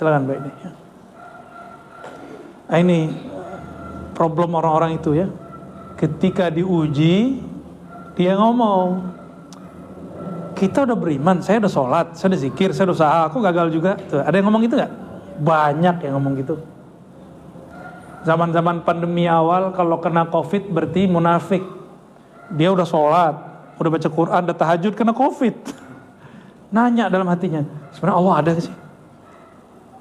Silakan Mbak ini. Ya. Nah, ini problem orang-orang itu ya. Ketika diuji, dia ngomong, kita udah beriman, saya udah sholat, saya udah zikir, saya udah usaha, aku gagal juga. Tuh, ada yang ngomong gitu nggak? Banyak yang ngomong gitu. Zaman-zaman pandemi awal, kalau kena COVID berarti munafik. Dia udah sholat, udah baca Quran, udah tahajud, kena COVID. Nanya dalam hatinya, sebenarnya Allah ada sih?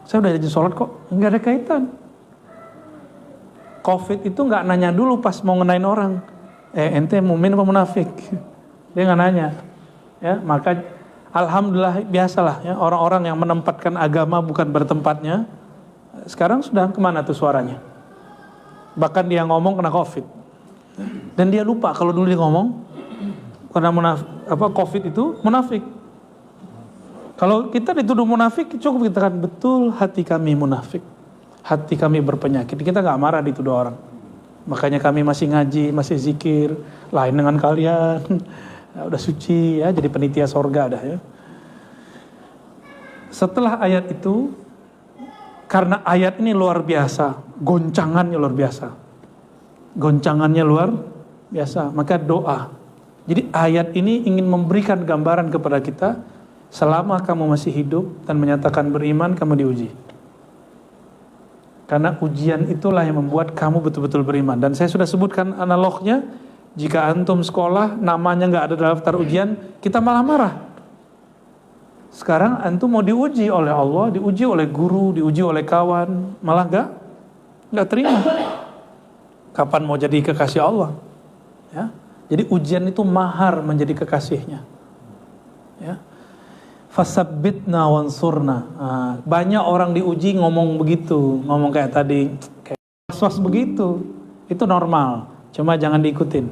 Saya udah rajin sholat kok, nggak ada kaitan. COVID itu nggak nanya dulu pas mau ngenain orang, ente mumin apa munafik? Dia nggak nanya. Ya, maka alhamdulillah biasalah ya, orang-orang yang menempatkan agama bukan bertempatnya. Sekarang sudah kemana tuh suaranya? Bahkan dia ngomong kena COVID. Dan dia lupa kalau dulu dia ngomong karena COVID itu munafik. Kalau kita dituduh munafik, cukup kita katakan betul hati kami munafik. Hati kami berpenyakit. Kita gak marah dituduh orang. Makanya kami masih ngaji, masih zikir, lain dengan kalian. Ya, udah suci ya, jadi penitia sorga dah ya. Setelah ayat itu, karena ayat ini luar biasa, goncangannya luar biasa. Goncangannya luar biasa, maka doa. Jadi ayat ini ingin memberikan gambaran kepada kita, selama kamu masih hidup dan menyatakan beriman, kamu diuji. Karena ujian itulah yang membuat kamu betul-betul beriman. Dan saya sudah sebutkan analognya, jika antum sekolah namanya nggak ada dalam daftar ujian, kita malah marah. Sekarang antum mau diuji oleh Allah, diuji oleh guru, diuji oleh kawan, malah nggak terima. Kapan mau jadi kekasih Allah? Ya. Jadi ujian itu mahar menjadi kekasihnya. Ya. Fasabbitna wansurna. Nah, banyak orang diuji ngomong begitu, ngomong kayak tadi, kayak was-was begitu. Itu normal, cuma jangan diikutin.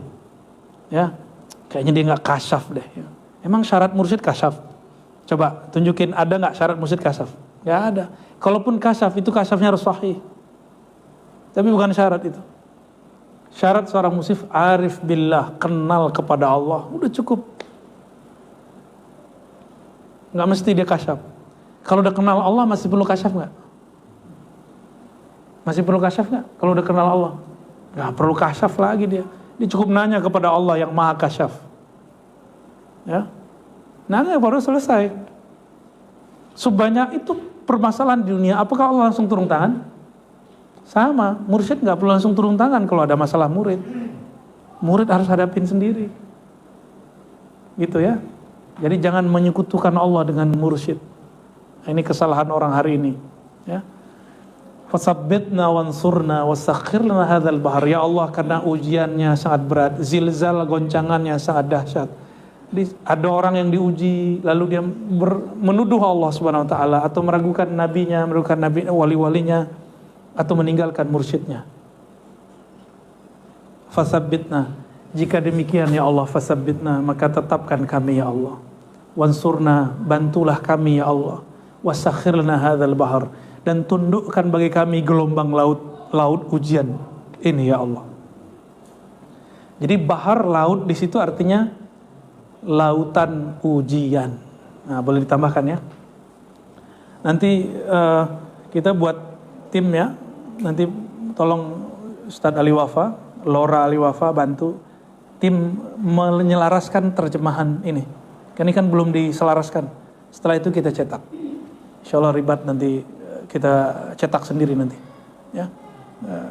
Ya, kayaknya dia nggak kasyaf deh. Ya. Emang syarat mursyid kasyaf? Coba tunjukin ada nggak syarat mursyid kasyaf? Nggak ada. Kalaupun kasyaf itu kasyafnya harus sahih. Tapi bukan syarat itu. Syarat seorang musyrif arif billah, kenal kepada Allah, udah cukup. Nggak mesti dia kasyaf. Kalau udah kenal Allah masih perlu kasyaf nggak? Masih perlu kasyaf nggak? Kalau udah kenal Allah, nggak perlu kasyaf lagi dia. Dia cukup nanya kepada Allah yang maha kasyaf. Ya, nanya baru selesai. Sebanyak itu permasalahan di dunia, apakah Allah langsung turun tangan? Sama, mursyid nggak perlu langsung turun tangan kalau ada masalah murid. Murid harus hadapin sendiri. Gitu ya. Jadi jangan menyekutukan Allah dengan mursyid. Ini kesalahan orang hari ini. Ya. Fasabbitna wansurna wasakhir lana hadzal bahr. Ya Allah, karena ujiannya sangat berat, zilzal goncangannya sangat dahsyat. Jadi ada orang yang diuji lalu dia menuduh Allah Subhanahu wa taala atau meragukan nabinya, meragukan nabi wali-walinya atau meninggalkan mursyidnya. Fasabbitna. Jika demikian ya Allah, fasabbitna, maka tetapkan kami ya Allah. Wansurna, bantulah kami ya Allah. Wasakhir lana hadzal bahr, dan tundukkan bagi kami gelombang laut ujian ini ya Allah. Jadi bahar laut di situ artinya lautan ujian. Nah, boleh ditambahkan ya. Nanti kita buat tim ya. Nanti tolong Ustadz Ali Wafa, Laura Ali Wafa bantu tim menyelaraskan terjemahan ini. Ini kan belum diselaraskan. Setelah itu kita cetak. Insya Allah ribat nanti kita cetak sendiri nanti. Ya.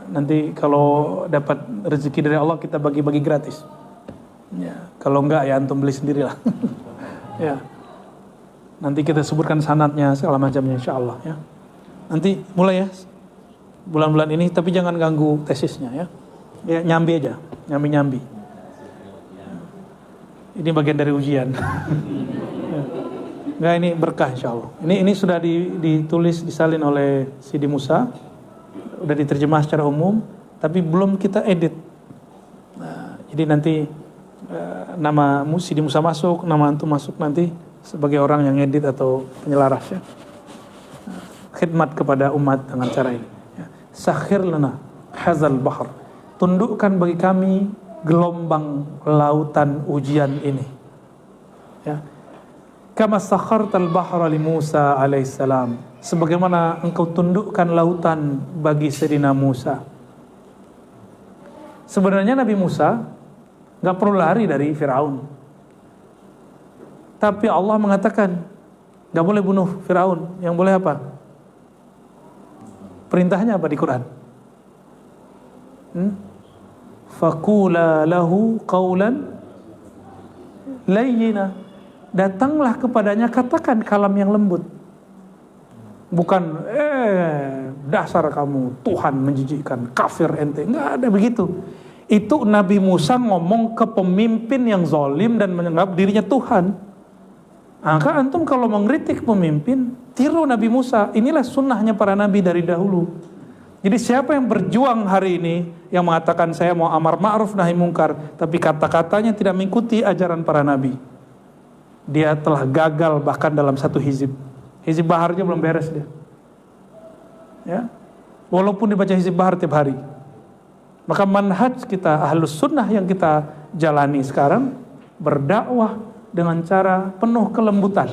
Nanti kalau dapat rezeki dari Allah kita bagi-bagi gratis. Ya. Kalau enggak ya antum beli sendirilah. Ya. Nanti kita sebutkan sanadnya segala macamnya insya Allah. Ya. Nanti mulai ya. Bulan-bulan ini, tapi jangan ganggu tesisnya ya. Ya nyambi aja, nyambi-nyambi. Ini bagian dari ujian. Enggak, ini berkah insya Allah. Ini sudah ditulis, disalin oleh Sidi Musa, udah diterjemah secara umum, tapi belum kita edit. Nah, jadi nanti nama Sidi Musa masuk, nama antum masuk nanti sebagai orang yang edit atau penyelaras ya. Khidmat kepada umat dengan cara ini. Sakhir lana hadzal bahr, tundukkan bagi kami gelombang lautan ujian ini. Ya. Kama sakhartal bahra li Musa alaihissalam, sebagaimana engkau tundukkan lautan bagi Sayyidina Musa. Sebenarnya Nabi Musa gak perlu lari dari Firaun, tapi Allah mengatakan gak boleh bunuh Firaun. Yang boleh apa? Perintahnya apa di Quran? Faqula lahu qawlan layyina. Datanglah kepadanya, katakan kalam yang lembut. Bukan dasar kamu Tuhan menjijikkan, kafir ente. Enggak ada begitu. Itu Nabi Musa ngomong ke pemimpin yang zalim dan menganggap dirinya Tuhan. Maka antum kalau mengkritik pemimpin, tiru Nabi Musa. Inilah sunnahnya para nabi dari dahulu. Jadi siapa yang berjuang hari ini, yang mengatakan saya mau amar ma'ruf nahi mungkar, tapi kata-katanya tidak mengikuti ajaran para nabi, dia telah gagal bahkan dalam satu hizib. Hizib baharnya belum beres dia. Ya. Walaupun dibaca hizib bahar tiap hari. Maka manhaj kita ahlus sunnah yang kita jalani sekarang, berdakwah dengan cara penuh kelembutan.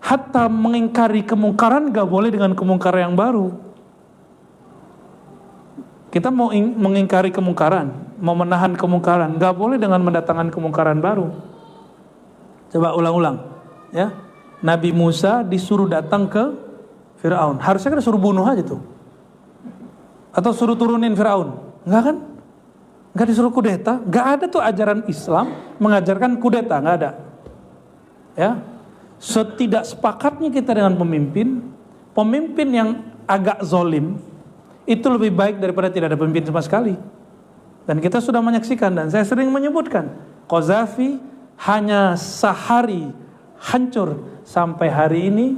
Hatta mengingkari kemungkaran gak boleh dengan kemungkaran yang baru. Kita mau mengingkari kemungkaran, mau menahan kemungkaran, gak boleh dengan mendatangkan kemungkaran baru. Coba ulang-ulang, ya. Nabi Musa disuruh datang ke Firaun. Harusnya kan disuruh bunuh aja tuh, atau suruh turunin Firaun. Enggak kan? Enggak disuruh kudeta. Enggak ada tuh ajaran Islam mengajarkan kudeta, enggak ada. Ya. Setidak sepakatnya kita dengan pemimpin yang agak zolim, itu lebih baik daripada tidak ada pemimpin sama sekali. Dan kita sudah menyaksikan, dan saya sering menyebutkan, Qaddafi hanya sehari hancur. Sampai hari ini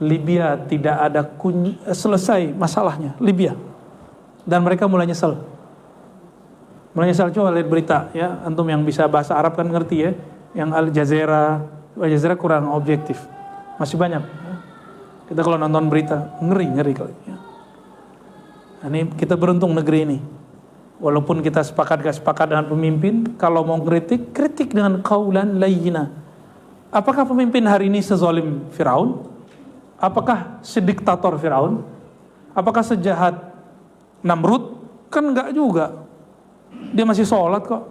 Libya tidak ada selesai masalahnya, Libya. Dan mereka mulai nyesel. Coba lihat berita, ya, antum yang bisa bahasa Arab kan ngerti ya, yang Al Jazeera kurang objektif, masih banyak. Ya. Kita kalau nonton berita ngeri kali. Ya. Ini kita beruntung negeri ini. Walaupun kita gak sepakat dengan pemimpin, kalau mau kritik dengan qaulan layyina. Apakah pemimpin hari ini sezalim Firaun? Apakah sediktator Firaun? Apakah sejahat Namrud? Kan enggak juga. Dia masih sholat kok,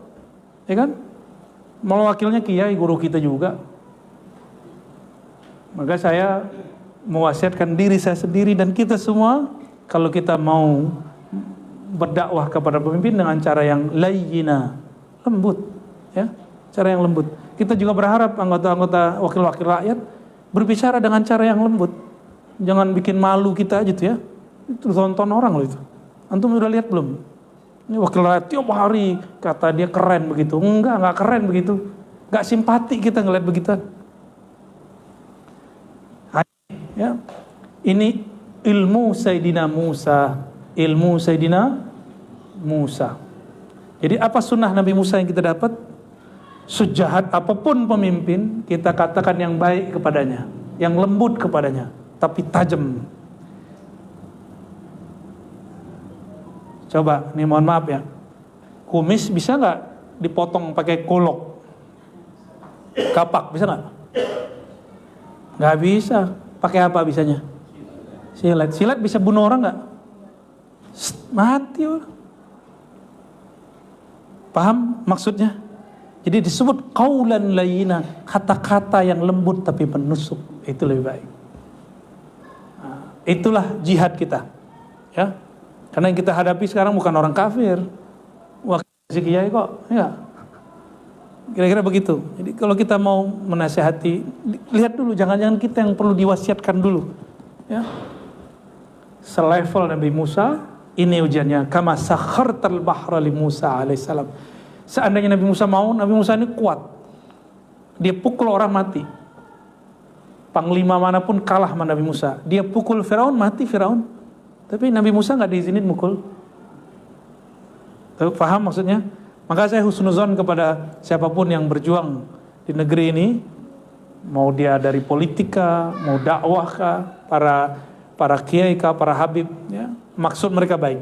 ya kan? Malah wakilnya kiai, guru kita juga. Maka saya mewasiatkan diri saya sendiri dan kita semua, kalau kita mau berdakwah kepada pemimpin dengan cara yang layyina, lembut, ya, cara yang lembut. Kita juga berharap anggota-anggota wakil-wakil rakyat berbicara dengan cara yang lembut. Jangan bikin malu kita aja tuh ya. Itu tonton orang loh itu. Antum udah lihat belum? Ini wakil rakyat tiap hari kata dia keren begitu. Enggak keren begitu. Enggak simpati kita ngeliat begitu. Ya. Ini ilmu Sayyidina Musa. Jadi apa sunnah Nabi Musa yang kita dapat? Sejahat apapun pemimpin, kita katakan yang baik kepadanya, yang lembut kepadanya, tapi tajam. Coba, nih mohon maaf ya, kumis bisa nggak dipotong pakai kolok? Kapak bisa nggak? Nggak bisa. Pakai apa bisanya? Silet bisa bunuh orang nggak? Mati orang. Paham maksudnya? Jadi disebut qaulan layyina, kata-kata yang lembut tapi menusuk, itu lebih baik. Nah, itulah jihad kita, ya. Karena yang kita hadapi sekarang bukan orang kafir, wakil kiai kok, ya. Kira-kira begitu. Jadi kalau kita mau menasihati, lihat dulu, jangan-jangan kita yang perlu diwasiatkan dulu, ya. Selevel Nabi Musa, ini ujiannya. Kama sakhartal bahra li Musa alaihissalam. Seandainya Nabi Musa mau, Nabi Musa ini kuat. Dia pukul orang mati. Panglima manapun kalah sama Nabi Musa. Dia pukul Firaun, mati Firaun. Tapi Nabi Musa gak diizinin mukul. Paham maksudnya? Maka saya husnuzon kepada siapapun yang berjuang di negeri ini. Mau dia dari politika, mau dakwah kah, para kiai kah, para habib, ya, maksud mereka baik.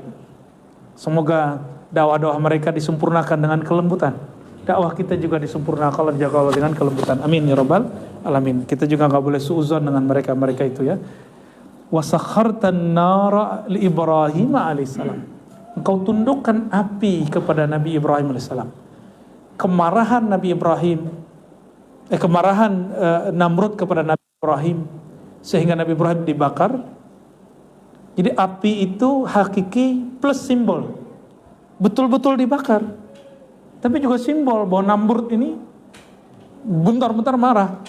Semoga dakwah-dakwah mereka disempurnakan dengan kelembutan. Dakwah kita juga disempurnakan oleh Allah dengan kelembutan. Amin ya rabbal alamin. Kita juga nggak boleh suuzon dengan mereka itu ya. wasakhartan nara li Ibrahim alaihissalam. Engkau tundukkan api kepada Nabi Ibrahim alaihissalam. Kemarahan Nabi Ibrahim, kemarahan Namrud kepada Nabi Ibrahim, sehingga Nabi Ibrahim dibakar. Jadi api itu hakiki plus simbol, betul-betul dibakar. Tapi juga simbol bahwa Namrud ini bentar-bentar marah.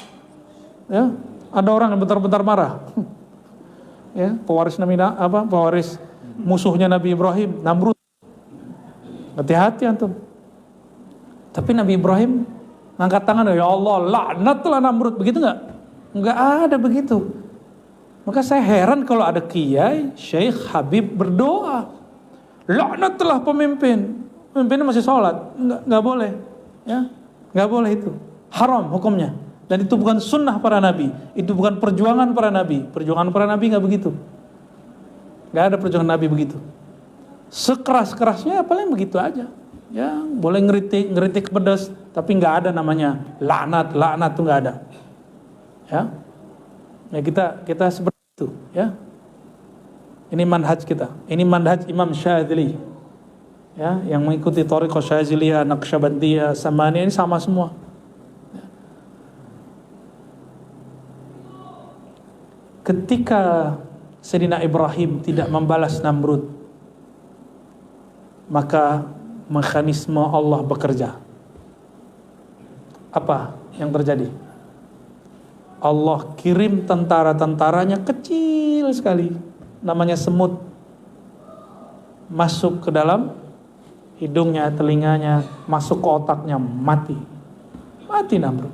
Ya, ada orang yang bentar-bentar marah. Ya, pewaris pewaris musuhnya Nabi Ibrahim, Namrud. Hati-hati antum. Tapi Nabi Ibrahim ngangkat tangan, ya Allah, laknatlah Namrud, begitu nggak? Nggak ada begitu. Maka saya heran kalau ada kiai, syekh, habib berdoa, laknatlah pemimpin. Pemimpinnya masih sholat, nggak boleh, ya, nggak boleh itu, haram hukumnya. Dan itu bukan sunnah para nabi, itu bukan perjuangan para nabi. Perjuangan para nabi nggak begitu, nggak ada perjuangan nabi begitu. Sekeras-kerasnya paling begitu aja, ya, boleh ngeritik pedas, tapi nggak ada namanya laknat tuh nggak ada, ya. Ya kita seperti itu, ya. Ini manhaj kita, ini manhaj Imam Syadzili, ya, yang mengikuti thariqah Syadziliyah, Naqsyabandiyah, Samaniyah, ini sama semua. Ketika Sayyidina Ibrahim tidak membalas Namrud, maka mekanisme Allah bekerja. Apa yang terjadi? Allah kirim tentara-tentaranya kecil sekali, namanya semut, masuk ke dalam hidungnya, telinganya, masuk ke otaknya, mati Namrud.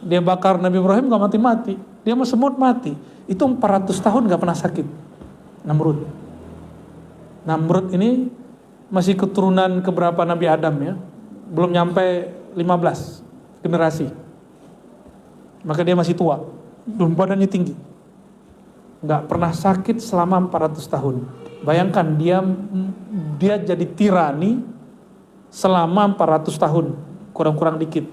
Dia bakar Nabi Ibrahim gak mati-mati, dia mau semut mati. Itu 400 tahun gak pernah sakit Namrud. Namrud ini masih keturunan keberapa Nabi Adam, ya, belum nyampe 15 generasi. Maka dia masih tua, dan badannya tinggi, gak pernah sakit selama 400 tahun. Bayangkan dia jadi tirani selama 400 tahun, kurang-kurang dikit.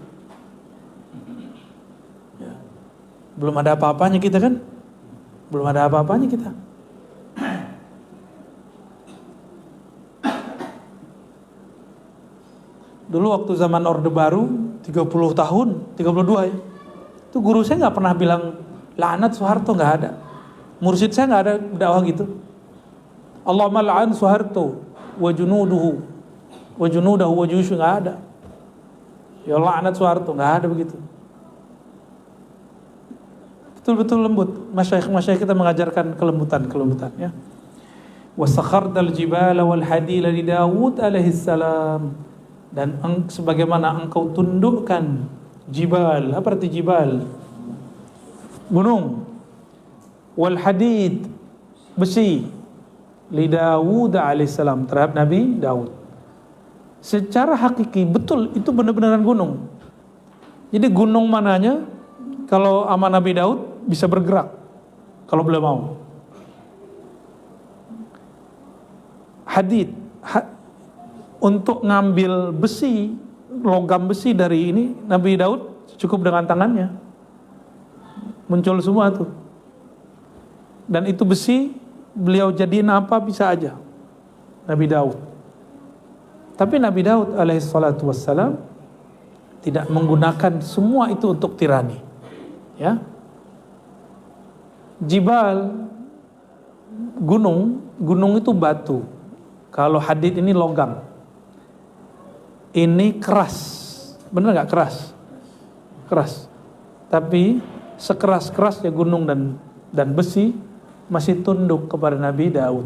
Belum ada apa-apanya kita kan? Belum ada apa-apanya kita. Dulu waktu zaman Orde Baru 30 tahun, 32 ya. Itu guru saya gak pernah bilang laknat Soeharto, gak ada. Mursyid saya gak ada dakwah gitu. Allahumma la'an Soeharto wa junuduhu wa junudahu wa juyushu, gak ada. Ya laknat Soeharto, gak ada begitu. Betul-betul lembut. Masyayikh kita mengajarkan kelembutan, ya. Wasakhartal jibala wal hadila li Daud alaihi salam. Dan sebagaimana engkau tundukkan jibal, apa arti jibal? Gunung. Wal hadid, besi, li Daud alaihi salam, terhadap Nabi Daud. Secara hakiki betul itu benar-benaran gunung. Jadi gunung mananya kalau sama Nabi Daud bisa bergerak kalau beliau mau. Hadid, untuk ngambil besi, logam besi dari ini, Nabi Daud cukup dengan tangannya, muncul semua tuh. Dan itu besi beliau jadiin apa bisa aja, Nabi Daud. Tapi Nabi Daud alaihi salatu wassalam tidak menggunakan semua itu untuk tirani, ya. Jibal, gunung itu batu. Kalau hadid ini logam. Ini keras, bener gak keras? Keras. Tapi sekeras-kerasnya gunung dan besi masih tunduk kepada Nabi Daud.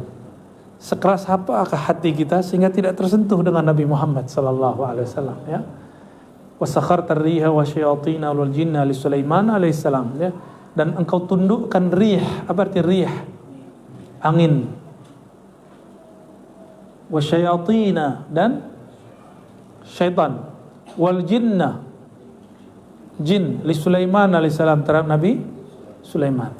Sekeras apakah hati kita sehingga tidak tersentuh dengan Nabi Muhammad sallallahu alaihi wasallam, ya. Wasakhartar riha wa syayatina wal jinna li Sulaiman alaihi salam, ya. Dan engkau tundukkan rih, apa arti rih? Angin. Wasyayatina, dan syaitan. Wal jinna, jin, li Sulaiman alaihissalam, terhadap Nabi Sulaiman.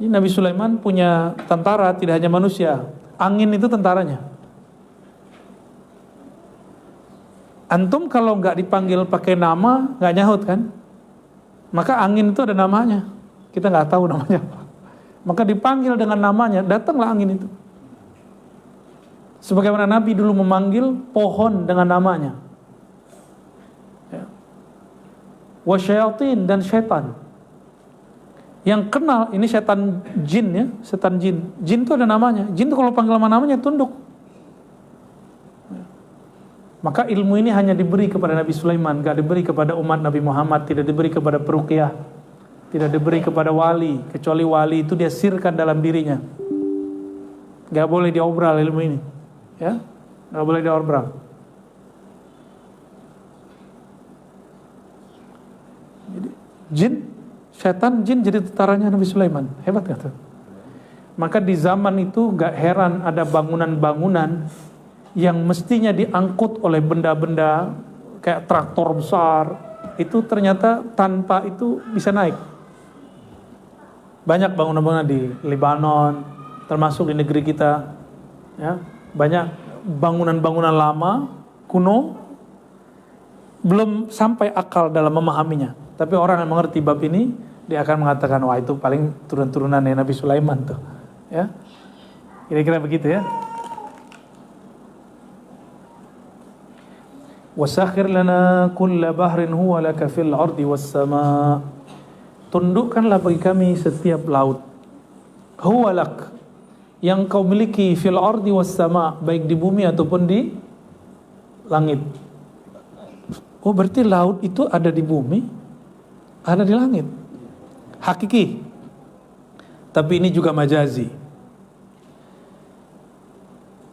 Ini Nabi Sulaiman punya tentara, tidak hanya manusia. Angin itu tentaranya. Antum kalau nggak dipanggil pakai nama, nggak nyahut kan? Maka angin itu ada namanya, kita nggak tahu namanya apa. Maka dipanggil dengan namanya, datanglah angin itu. Sebagaimana Nabi dulu memanggil pohon dengan namanya. Ya. Wasyayatin, dan syaitan. Yang kenal, ini setan jin ya, setan jin. Jin itu ada namanya. Jin itu kalau panggil sama namanya tunduk. Maka ilmu ini hanya diberi kepada Nabi Sulaiman, gak diberi kepada umat Nabi Muhammad, tidak diberi kepada peruqyah, tidak diberi kepada wali, kecuali wali itu dia sirkan dalam dirinya. Gak boleh diobral ilmu ini. Ya, gak boleh diobral. Jadi, jin, setan, jin jadi tentaranya Nabi Sulaiman. Hebat gak tuh? Maka di zaman itu gak heran ada bangunan-bangunan yang mestinya diangkut oleh benda-benda kayak traktor besar, itu ternyata tanpa itu bisa naik. Banyak bangunan-bangunan di Lebanon, termasuk di negeri kita, ya, banyak bangunan-bangunan lama, kuno, belum sampai akal dalam memahaminya. Tapi orang yang mengerti bab ini, dia akan mengatakan, wah itu paling turun-turunan Nabi Sulaiman tuh, ya, kira-kira begitu ya. Wasakhir lana kulla bahrin huwa laka fil ardi was sama. Tundukkanlah bagi kami setiap laut. Huwa lak, yang kau miliki, fil ardi was sama, baik di bumi ataupun di langit. Oh, berarti laut itu ada di bumi, ada di langit. Hakiki. Tapi ini juga majazi.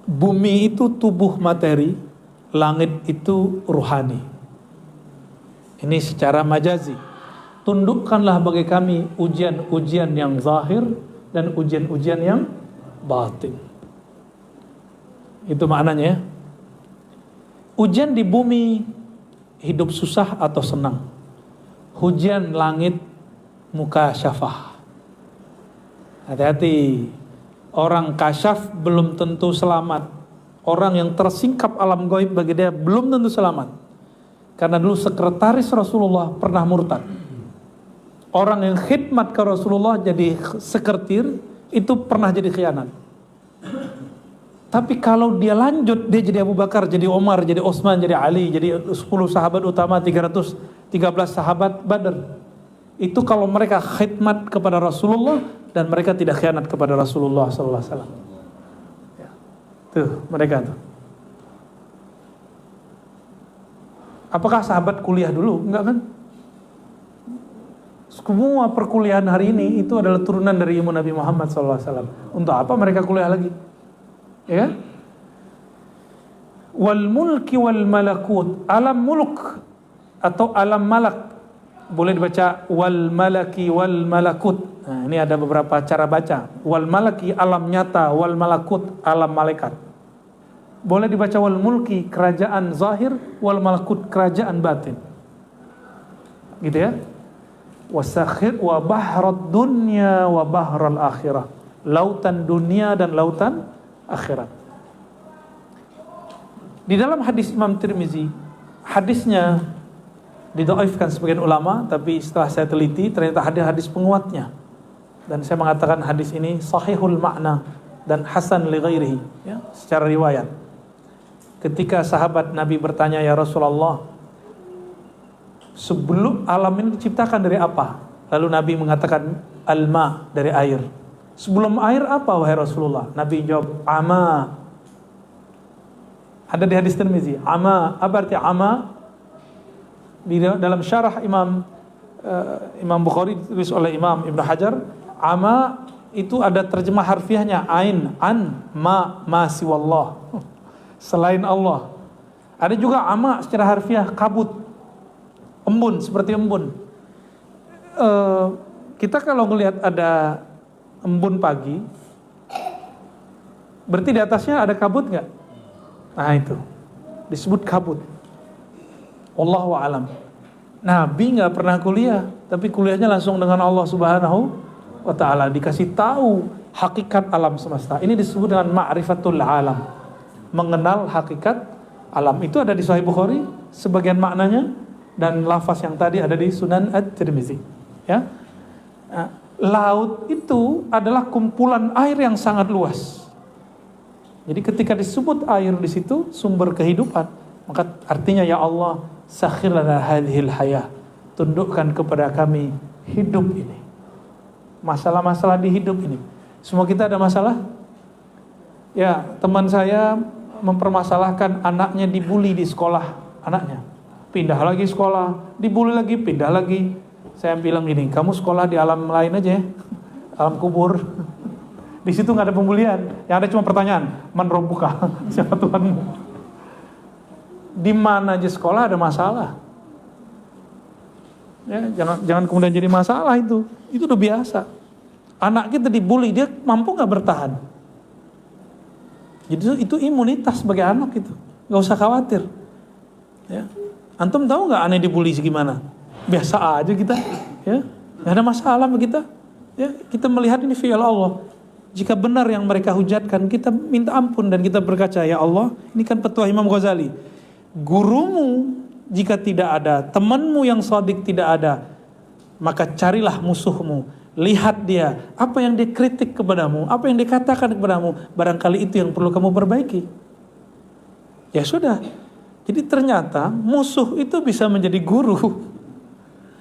Bumi itu tubuh materi, langit itu ruhani. Ini secara majazi. Tundukkanlah bagi kami ujian-ujian yang zahir dan ujian-ujian yang batin. Itu maknanya. Ujian di bumi, hidup susah atau senang. Ujian langit, muka syafah. Hati-hati. Orang kasyaf belum tentu selamat. Orang yang tersingkap alam gaib bagi dia belum tentu selamat. Karena dulu sekretaris Rasulullah pernah murtad. Orang yang khidmat ke Rasulullah jadi sekretir itu pernah jadi khianat. Tapi kalau dia lanjut, dia jadi Abu Bakar, jadi Omar, jadi Utsman, jadi Ali, jadi 10 sahabat utama, 313 sahabat Badar. Itu kalau mereka khidmat kepada Rasulullah dan mereka tidak khianat kepada Rasulullah sallallahu alaihi wasallam. Tuh, mereka tuh. Apakah sahabat kuliah dulu? Enggak kan? Semua perkuliahan hari ini itu adalah turunan dari ilmu Nabi Muhammad SAW. Untuk apa mereka kuliah lagi? Ya? Wal mulki wal malakut. Alam mulk atau alam malak. Boleh dibaca wal malaki wal malakut. Nah, ini ada beberapa cara baca. Wal malaki alam nyata, wal malakut alam malaikat. Boleh dibaca wal mulki kerajaan zahir, wal malakut kerajaan batin. Gitu ya. Wasakhir wa bahrad dunya wa bahral akhirah. Lautan dunia dan lautan akhirat. Di dalam hadis Imam Tirmizi, hadisnya didhaifkan sebagian ulama, tapi setelah saya teliti ternyata ada hadis penguatnya. Dan saya mengatakan hadis ini sahihul makna dan hasan li ghairihi, ya, secara riwayat. Ketika sahabat Nabi bertanya, ya Rasulullah, sebelum alam ini diciptakan dari apa? Lalu Nabi mengatakan al-ma, dari air. Sebelum air apa wahai Rasulullah? Nabi jawab ama. Ada di hadis Tirmizi, ama. Apa arti ama? Di dalam syarah Imam Bukhari ditulis oleh Imam Ibn Hajar, ama itu ada terjemah harfiahnya ain, an, ma siwallah, selain Allah. Ada juga ama secara harfiah kabut, embun, seperti embun. Kita kalau ngelihat ada embun pagi, berarti di atasnya ada kabut nggak? Nah itu disebut kabut. Wallahu a'lam. Nabi nggak pernah kuliah, tapi kuliahnya langsung dengan Allah Subhanahu wa ta'ala, dikasih tahu hakikat alam semesta. Ini disebut dengan ma'rifatul alam, mengenal hakikat alam. Itu ada di Sahih Bukhari sebagian maknanya, dan lafaz yang tadi ada di Sunan At-Tirmizi. Ya. Nah, Laut itu adalah kumpulan air yang sangat luas. Jadi ketika disebut air di situ sumber kehidupan, maka artinya ya Allah, sakhir lana hadhil hayah, tundukkan kepada kami hidup ini. Masalah-masalah di hidup ini. Semua kita ada masalah? Ya, teman saya mempermasalahkan anaknya dibully di sekolah, anaknya pindah lagi sekolah, dibully lagi, pindah lagi. Saya bilang gini, kamu sekolah di alam lain aja ya, alam kubur. Di situ nggak ada pembulian, yang ada cuma pertanyaan, man rabbuka, siapa Tuhanmu? Di mana aja sekolah ada masalah. Ya, jangan kemudian jadi masalah itu udah biasa. Anak kita dibully, dia mampu nggak bertahan? Jadi itu imunitas sebagai anak itu, nggak usah khawatir. Ya. Antum tahu nggak aneh dibully gimana? Biasa aja kita, ya, nggak ada masalah sama kita. Ya, kita melihat ini fi'il Allah. Jika benar yang mereka hujatkan, kita minta ampun dan kita berkaca, ya Allah, ini kan petua Imam Ghazali. Gurumu jika tidak ada, temanmu yang shadiq tidak ada, maka carilah musuhmu. Lihat dia, apa yang dia kritik kepadamu, apa yang dikatakan kepadamu, barangkali itu yang perlu kamu perbaiki. Ya sudah. Jadi ternyata musuh itu bisa menjadi guru.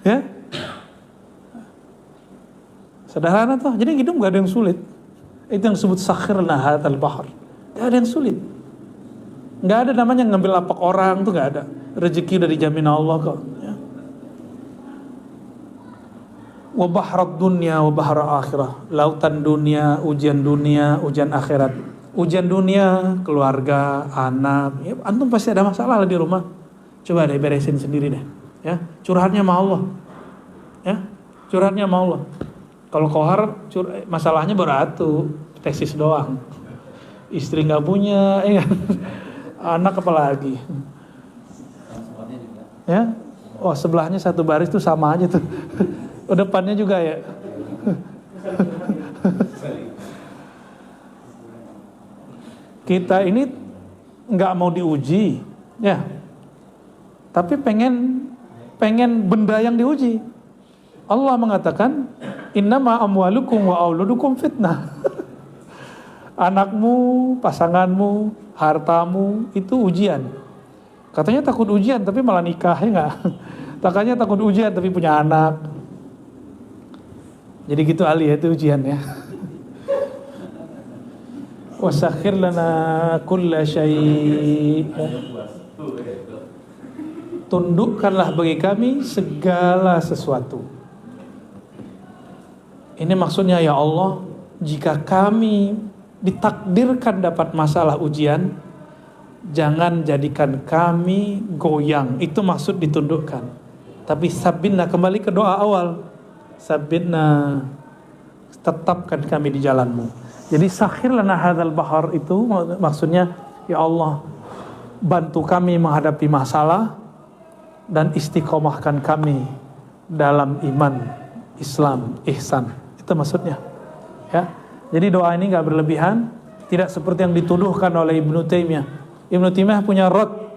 Ya. Sederhana tuh. Jadi hidup gak ada yang sulit. Itu yang disebut sakhirna hadzal bahr. Gak ada yang sulit. Gak ada namanya ngambil lapak orang tuh, gak ada. Rezeki udah dijamin Allah kok. Ya. Wa bahrat dunya wa bahra akhirah. Lautan dunia, ujian akhirat. Ujian dunia, keluarga, anak, ya, antum pasti ada masalah lah di rumah. Coba deh beresin sendiri deh, ya. Curhatnya sama Allah, ya. Curhatnya sama Allah. Kalau kohar, masalahnya beratu, tesis doang. Istri nggak punya, anak apalagi, ya. Oh sebelahnya satu baris tuh sama aja tuh. Depannya juga ya. Kita ini nggak mau diuji, ya, tapi pengen benda yang diuji. Allah mengatakan, innama amwalukum wa auladukum fitnah. Anakmu, pasanganmu, hartamu itu ujian. Katanya takut ujian, tapi malah nikah, ya nggak? Takutnya takut ujian, tapi punya anak. Jadi gitu Ali ya, itu ujian ya. Wasakhir lana kulla syai'. Tundukkanlah bagi kami segala sesuatu. Ini maksudnya ya Allah, jika kami ditakdirkan dapat masalah ujian, jangan jadikan kami goyang. Itu maksud ditundukkan. Tapi sabitna, kembali ke doa awal. Sabitna, tetapkan kami di jalanmu. Jadi sakhir lana hadzal bahar itu maksudnya ya Allah, bantu kami menghadapi masalah dan istiqomahkan kami dalam iman, Islam, ihsan. Itu maksudnya. Ya. Jadi doa ini enggak berlebihan, tidak seperti yang dituduhkan oleh Ibnu Taimiyah. Ibnu Taimiyah punya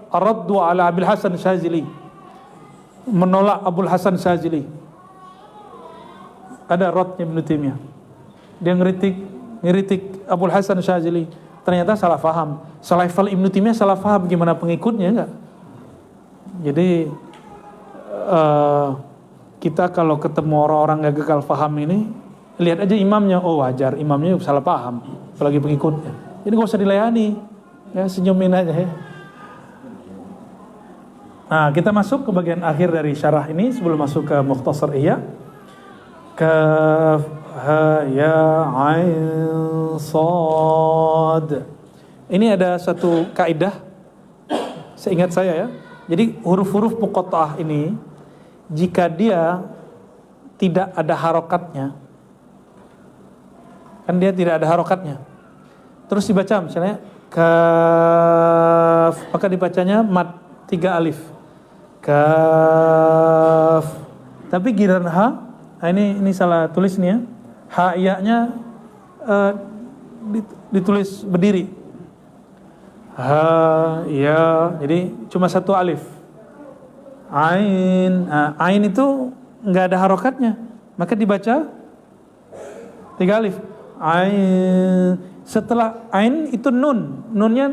raddu ala Abil Hasan Syazili. Menolak Abul Hasan Syazili. Ada radnya Ibnu Taimiyah. Dia ngeritik Abul Hasan Syazili, ternyata salah faham. Selevel Ibnu Taimiyah salah faham, gimana pengikutnya enggak? Jadi kita kalau ketemu orang-orang gak gagal faham ini, lihat aja imamnya, oh wajar, imamnya salah paham, apalagi pengikutnya. Jadi gak usah dilayani, ya senyumin aja ya. Nah kita masuk ke bagian akhir dari syarah ini sebelum masuk ke Mukhtasar Ihya. Kaf ha ya ain sad. Ini ada satu kaidah seingat saya ya. Jadi huruf-huruf muqatta'ah ini jika dia tidak ada harokatnya, kan dia tidak ada harokatnya, terus dibaca misalnya kaf, maka dibacanya mad 3 alif kaf. Tapi giliran ha, nah ini salah tulis nih ya. Ha iya-nya ditulis berdiri. Ha ya, jadi cuma 1 alif. Ain, ain itu nggak ada harokatnya, maka dibaca 3 alif. Ain. Setelah ain itu nun. Nunnya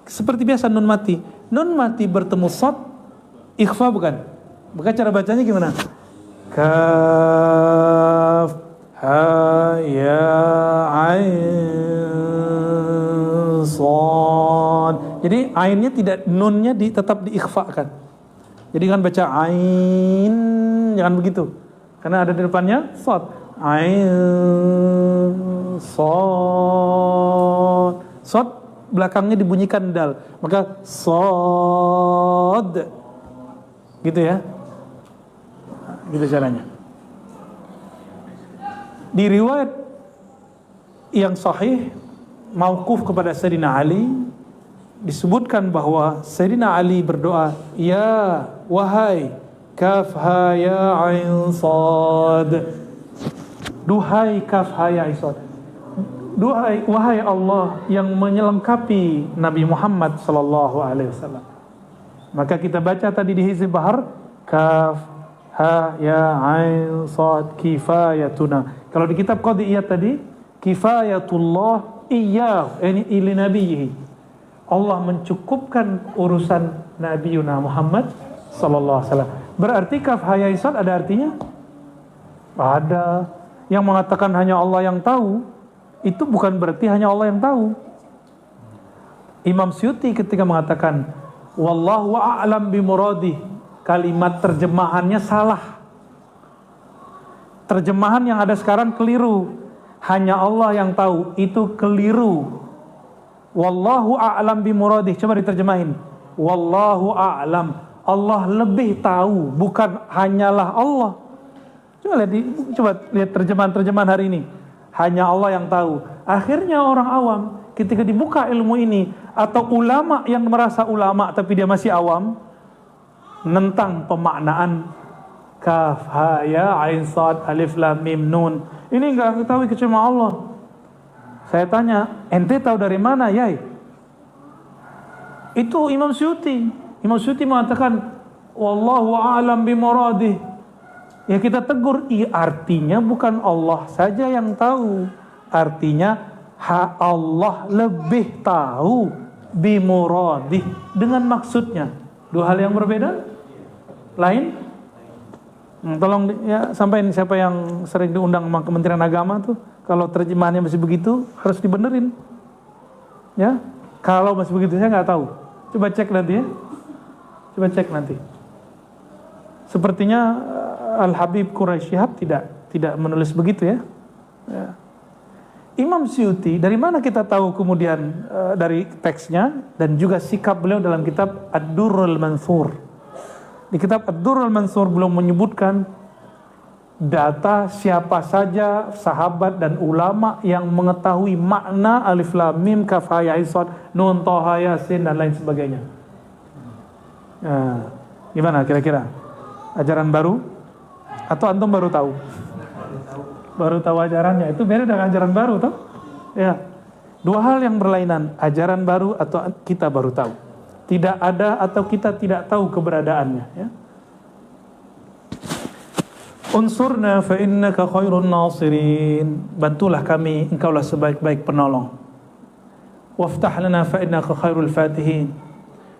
seperti biasa nun mati. Nun mati bertemu shad, ikhfa bukan? Maka cara bacanya gimana? Kaf ha ya ain shad. Jadi ainnya tidak, nunnya tetap diikhfakan. Jadi kan baca ain, jangan begitu. Karena ada di depannya shad. Ain shad. Shad belakangnya dibunyikan dal. Maka shad. Gitu ya. Gitu caranya. Di riwayat yang sahih mauquf kepada Sayyidina Ali disebutkan bahwa Sayyidina Ali berdoa, ya wahai kaf ha ya ain sad, duhai kaf ha ya ain sad, duhai wahai Allah yang menyelengkapi Nabi Muhammad sallallahu alaihi wasallam. Maka kita baca tadi di Hizb Bahar, kaf ha ya ain sad kifayatuna. Kalau di kitab Qadiyat tadi, kifayatullah iyyah, ini ili nabiyhi. Allah mencukupkan urusan Nabi Muhammad sallallahu alaihi wasallam. Berarti kaf ha ya ain sad ada artinya? Ada. Yang mengatakan hanya Allah yang tahu, itu bukan berarti hanya Allah yang tahu. Imam Suyuti ketika mengatakan wallahu a'lam bimuradih, kalimat terjemahannya salah. Terjemahan yang ada sekarang keliru. Hanya Allah yang tahu, itu keliru. Wallahu a'lam bimuradih, coba diterjemahin. Wallahu a'lam, Allah lebih tahu, bukan hanyalah Allah. Coba lihat terjemahan hari ini. Hanya Allah yang tahu. Akhirnya orang awam ketika dibuka ilmu ini, atau ulama yang merasa ulama tapi dia masih awam, menentang pemaknaan kaf ha ya ain sad alif lam mim nun. Ini enggak ketahui kecuali Allah. Saya tanya, ente tahu dari mana, Yai? Itu Imam Suyuti. Imam Suyuti mengatakan wallahu a'lam bimuradih. Ya kita tegur, artinya bukan Allah saja yang tahu. Artinya Allah lebih tahu bimuradih, dengan maksudnya. Dua hal yang berbeda? Lain? Tolong ya sampaikan, siapa yang sering diundang sama Kementerian Agama tuh, kalau terjemahannya masih begitu harus dibenerin. Ya, kalau masih begitu saya nggak tahu. Coba cek nanti ya. Coba cek nanti. Sepertinya Al-Habib Quraisy Shihab tidak menulis begitu ya. Ya. Imam Suyuti, dari mana kita tahu kemudian dari teksnya dan juga sikap beliau dalam kitab Ad-Durrul Mansur. Di kitab Ad-Durrul Mansur belum menyebutkan data siapa saja sahabat dan ulama yang mengetahui makna alif lam mim kaf ha ya ain sad nun tha yasin dan lain sebagainya. Nah, gimana kira-kira? Ajaran baru atau antum baru tahu? Baru tahu ajarannya, itu beda dengan ajaran baru toh? Ya. Dua hal yang berlainan, ajaran baru atau kita baru tahu. Tidak ada atau kita tidak tahu keberadaannya, ya. Unsurna fa innaka khairun nasirin, bantulah kami, engkaulah sebaik-baik penolong. Waftah lana fa innaka khairul fatihin,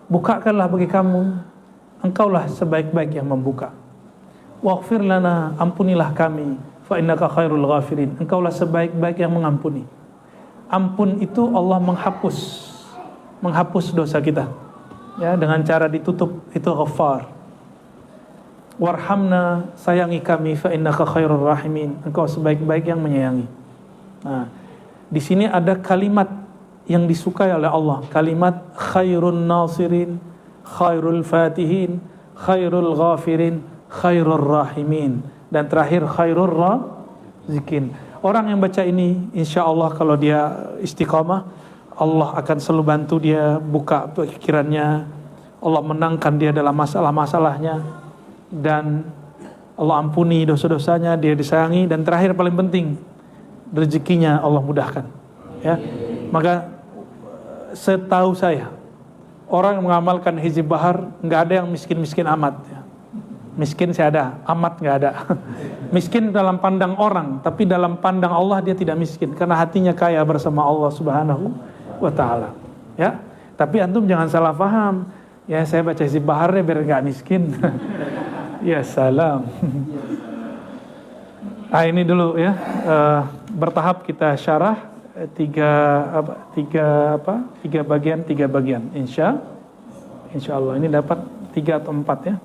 bukakanlah bagi kamu, engkaulah sebaik-baik yang membuka. Waghfir lana, ampunilah kami, fa innaka khairul ghafirin, engkaulah sebaik-baik yang mengampuni. Ampun itu Allah menghapus dosa kita, ya, dengan cara ditutup, itu Ghaffar. Warhamna, sayangi kami, fa innaka khairur rahimin, engkau sebaik-baik yang menyayangi. Nah, di sini ada kalimat yang disukai oleh Allah, kalimat khairun nasirin, khairul fatihin, khairul ghafirin, khairur rahimin, dan terakhir khairur razikin. Orang yang baca ini, insya Allah kalau dia istiqamah, Allah akan selalu bantu dia, buka pikirannya, Allah menangkan dia dalam masalah-masalahnya, dan Allah ampuni dosa-dosanya, dia disayangi, dan terakhir paling penting, rezekinya Allah mudahkan. Ya, maka setahu saya, orang yang mengamalkan Hizb Bahar nggak ada yang miskin-miskin amat. Ya. Miskin saya ada, amat nggak ada. Miskin dalam pandang orang, tapi dalam pandang Allah dia tidak miskin karena hatinya kaya bersama Allah Subhanahu wa taala. Ya. Tapi antum jangan salah paham. Ya saya baca Hizb Baharnya biar nggak miskin. Ya salam. Ini dulu ya. Bertahap kita syarah tiga bagian. Insya Allah ini dapat 3 atau 4 ya.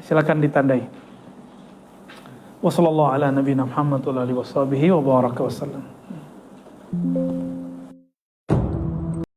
Silakan ditandai. Wassallallahu ala nabiyina Muhammad wa alihi wasallam.